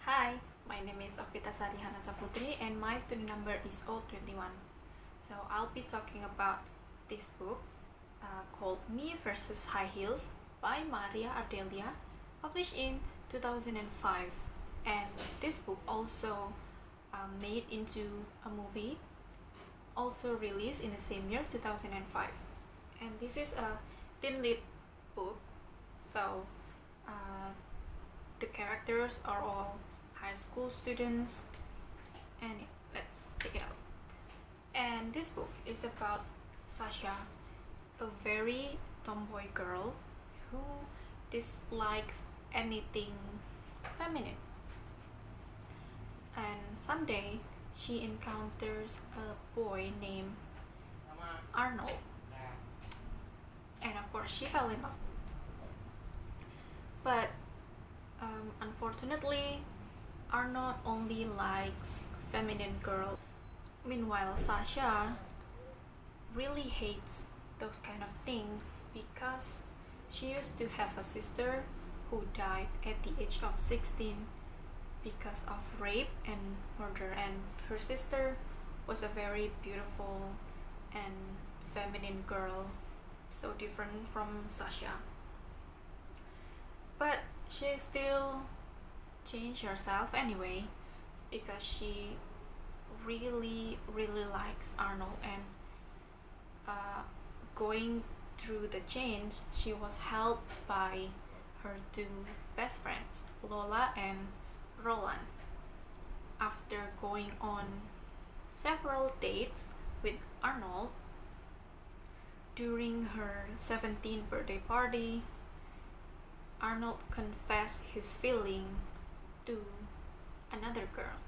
Hi, my name is Ovita Sarihana Saputri and my student number is 021. So I'll be talking about this book called Me vs. High Heels by Maria Ardelia, published in 2005. And this book also made into a movie, also released in the same year, 2005. And this is a Teenlit book, so the characters are all high school students, and let's check it out. And this book is about Sasha, a very tomboy girl who dislikes anything feminine. And someday she encounters a boy named Arnold, and of course she fell in love. But unfortunately, Arnold only likes feminine girls. Meanwhile, Sasha really hates those kind of things because she used to have a sister who died at the age of 16 because of rape and murder, and her sister was a very beautiful and feminine girl, so different from Sasha. But she still changed herself anyway because she really likes Arnold, and going through the change she was helped by her two best friends, Lola and Roland. After going on several dates with Arnold, during her 17th birthday party, Arnold confessed his feeling to another girl,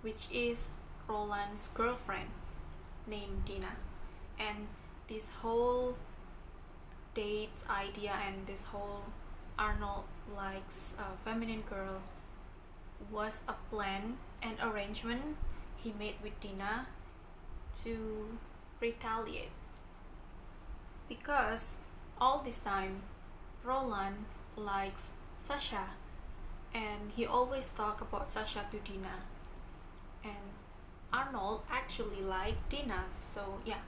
which is Roland's girlfriend named Dina. And this whole date idea and this whole Arnold likes a feminine girl was a plan and arrangement he made with Dina to retaliate, because all this time Roland likes Sasha and he always talk about Sasha to Dina, and Arnold actually liked Dina, so yeah,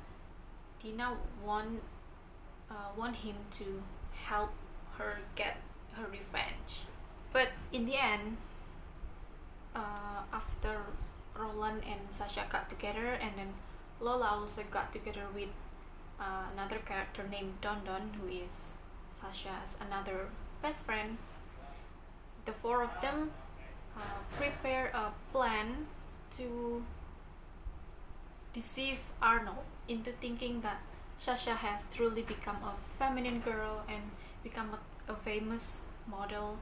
Dina want him to help her get her revenge. But in the end, after Roland and Sasha got together, and then Lola also got together with another character named Don Don, who is Sasha's another best friend, the four of them prepare a plan to deceive Arnold into thinking that Sasha has truly become a feminine girl and become a famous model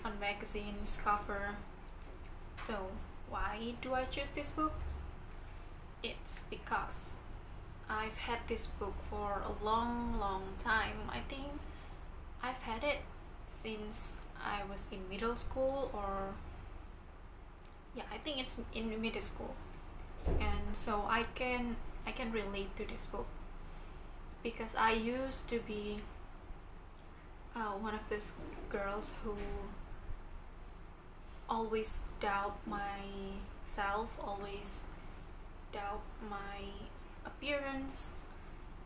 on magazines cover. So why do I choose this book? It's because I've had this book for a long time. I think I've had it since I was in middle school, or yeah, I think it's in middle school. And so I can relate to this book because I used to be one of those girls who always doubt myself, always doubt my appearance,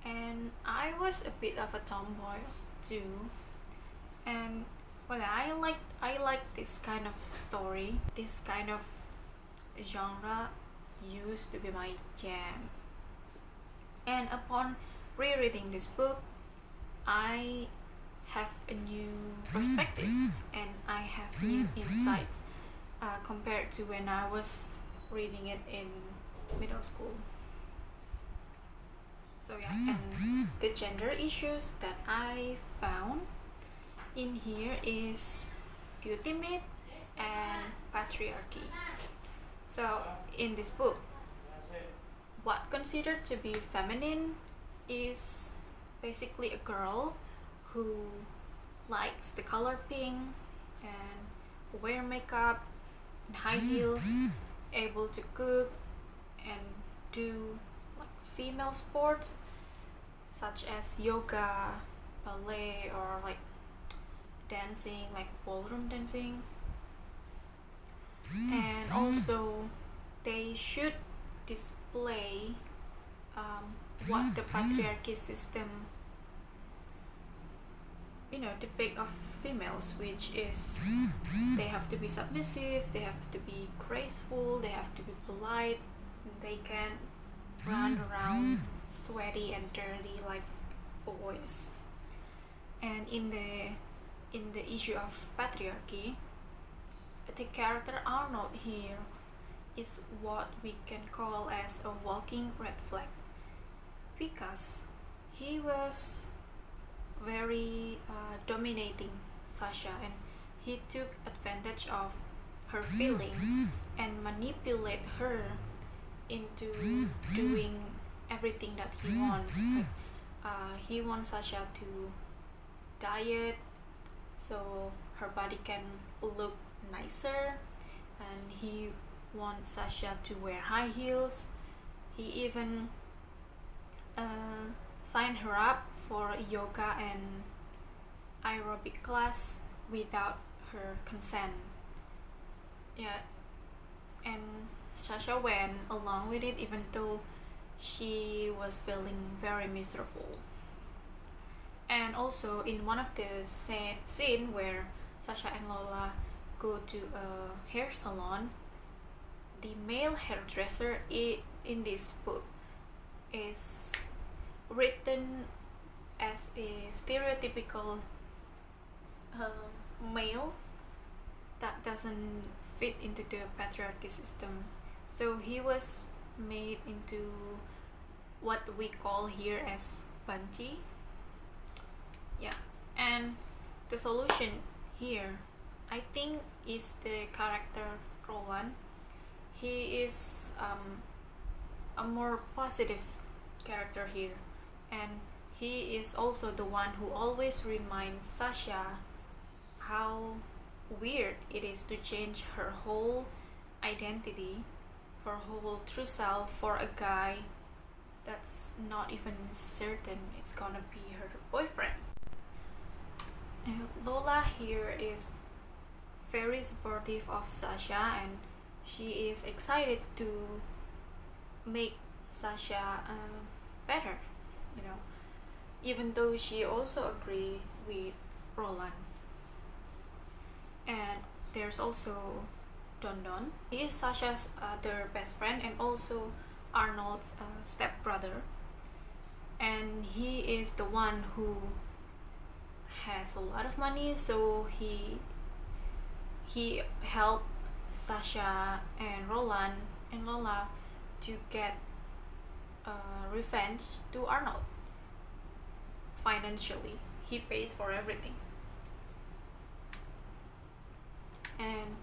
and I was a bit of a tomboy too. And well, I like this kind of story, this kind of genre used to be my jam. And upon rereading this book, I have a new perspective and I have new insights compared to when I was reading it in middle school. So yeah, and the gender issues that I found in here is beauty myth and patriarchy. So in this book, what considered to be feminine is basically a girl who likes the color pink and wear makeup and high heels, able to cook and do like female sports such as yoga, ballet, or like dancing, like ballroom dancing. also they should display what the patriarchy system depict of females, which is they have to be submissive, they have to be graceful, they have to be polite, they can run around sweaty and dirty like boys. And in the issue of patriarchy, the character Arnold here is what we can call as a walking red flag, because he was very dominating Sasha, and he took advantage of her feelings and manipulate her into doing everything that he wants. He wants Sasha to diet so her body can look nicer, and he wants Sasha to wear high heels. He even signed her up for yoga and aerobic class without her consent. Yeah, and Sasha went along with it even though she was feeling very miserable. And also in one of the scene where Sasha and Lola go to a hair salon, the male hairdresser in this book is written as a stereotypical male that doesn't fit into the patriarchy system. So he was made into what we call here as banci. Yeah, and the solution here, I think, is the character Roland. He is a more positive character here, and he is also the one who always reminds Sasha how weird it is to change her whole identity, her whole true self for a guy that's not even certain it's gonna be her boyfriend. And Lola here is very supportive of Sasha, and she is excited to make Sasha better, even though she also agree with Roland. And there's also Don Don. He is Sasha's other best friend and also Arnold's stepbrother, and he is the one who has a lot of money, so he helped Sasha and Roland and Lola to get revenge to Arnold. Financially, he pays for everything. And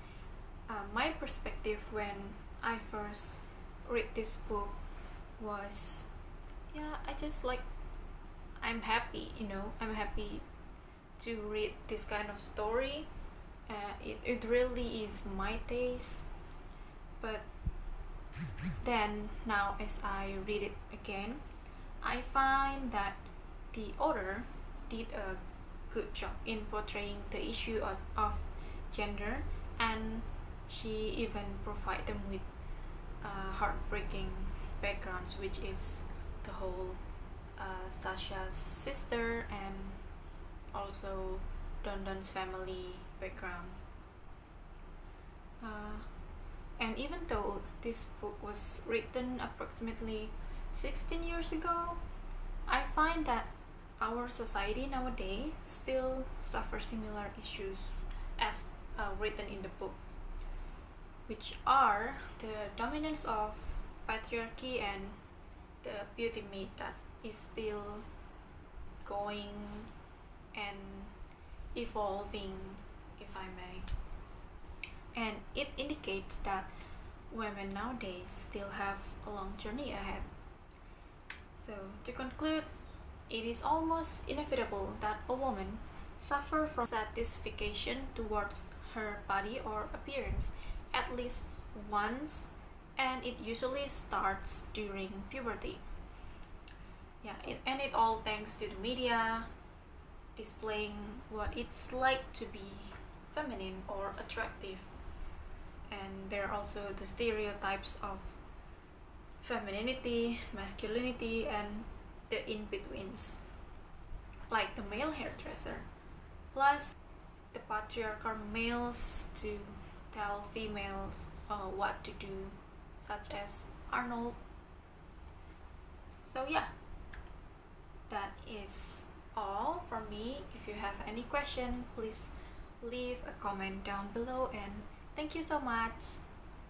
my perspective when I first read this book was, I'm happy, I'm happy to read this kind of story. It really is my taste. But then now as I read it again, I find that the author did a good job in portraying the issue of gender, and she even provide them with heartbreaking backgrounds, which is the whole Sasha's sister and also Don Don's family background. And even though this book was written approximately 16 years ago, I find that our society nowadays still suffers similar issues as written in the book, which are the dominance of patriarchy and the beauty myth that is still going and evolving, if I may. And it indicates that women nowadays still have a long journey ahead. So, to conclude, it is almost inevitable that a woman suffer from satisfaction towards her body or appearance at least once, and it usually starts during puberty. And it all thanks to the media displaying what it's like to be feminine or attractive. And and there are also the stereotypes of femininity, masculinity, and the in-betweens, like the male hairdresser. Plus, the patriarchal males to tell females what to do, such as Arnold. So yeah, that is all from me. If you have any question, please leave a comment down below, and thank you so much.